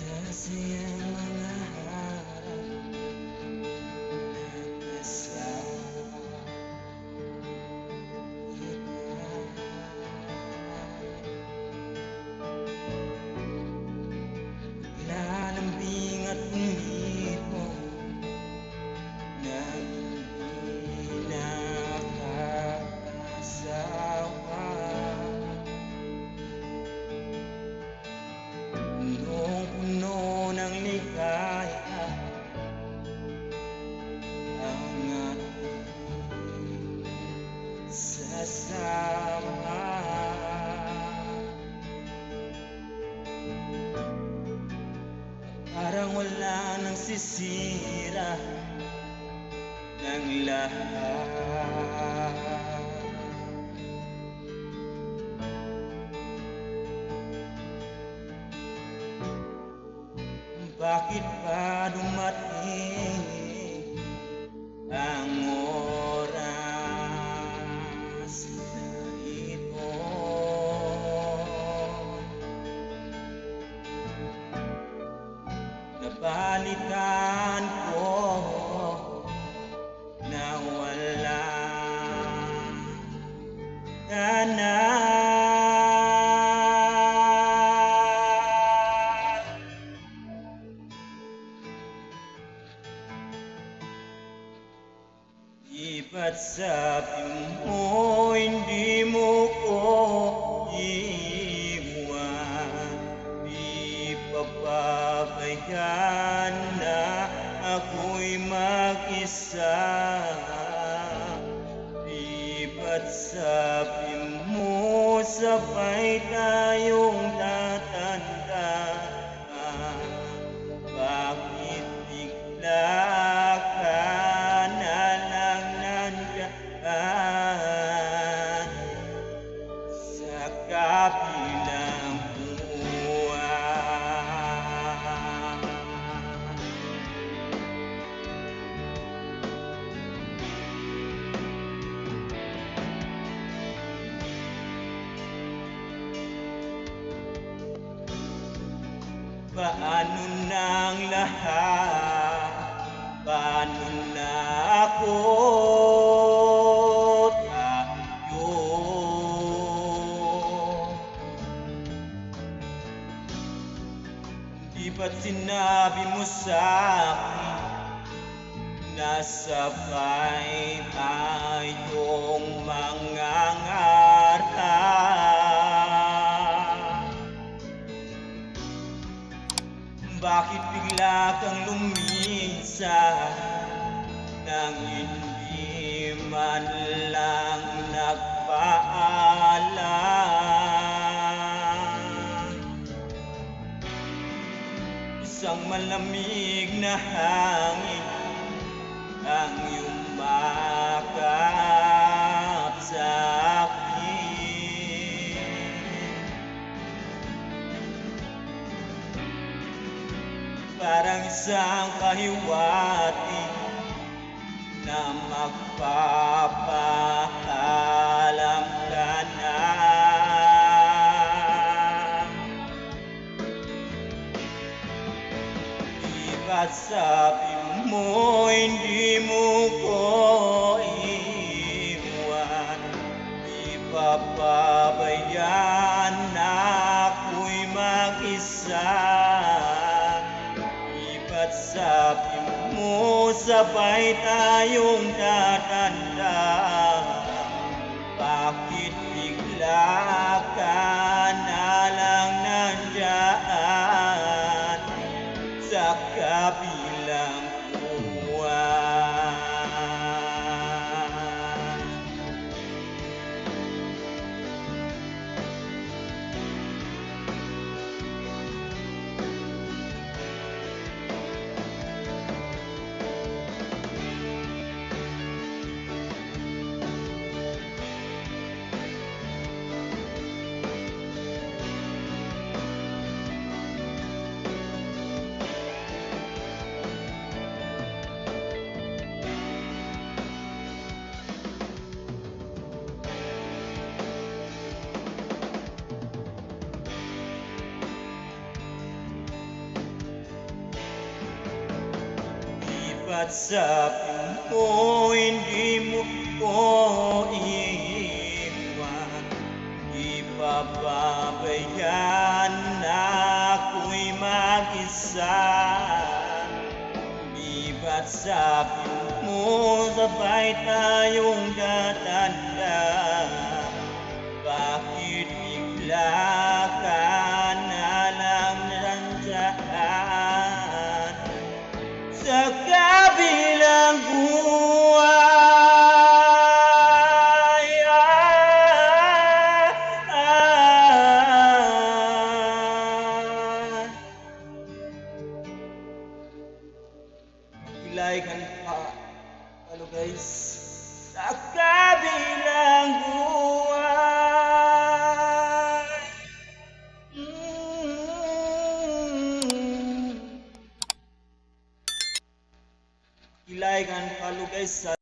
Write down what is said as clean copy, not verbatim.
Sasayang mga harap na kasama lalambing at umipon na hindi nakakasawa. Punong-puno ng ligaya ang ating sasama. Parang wala nang sisira ng lahat. Bakit ba dumating ang oras na ito? Nabalitaan ko na wala ka na. Ba't sabi mo hindi mo ko iiwan? Di papabayaan na ako'y mag-isa. Di ba't sabi mo sabay tayong tatanda? Bakit bigla sa kabilang buwan? Paano na ang lahat? Paano na ako? Di ba't sinabi mo sa'kin na sabay tayong mangangarap? Bakit bigla kang lumisan nang hindi man lang nagpaalam? Isang malamig na hangin ang yumakap sa akin. Parang isang kahiwati na magpapaalam ka na. Ba't sabi mo hindi mo ko iiwan? Di papabayaan na ako'y mag-isa. Di ba't sabi mo sabay tayong tatanda? Bakit bigla ka na lang nandyan sa kabilang buwan? Ba't sabi mo hindi mo ko iiwan? Di pababayaan na ako'y mag-isa. Di ba't sabi mo sabay tayong tatanda? Bakit bigla ka na lang nandyan sa kabilang buhay? Ilaikan pa, ano guys, sa kabilang buhay. Ilaikan pa, guys, sa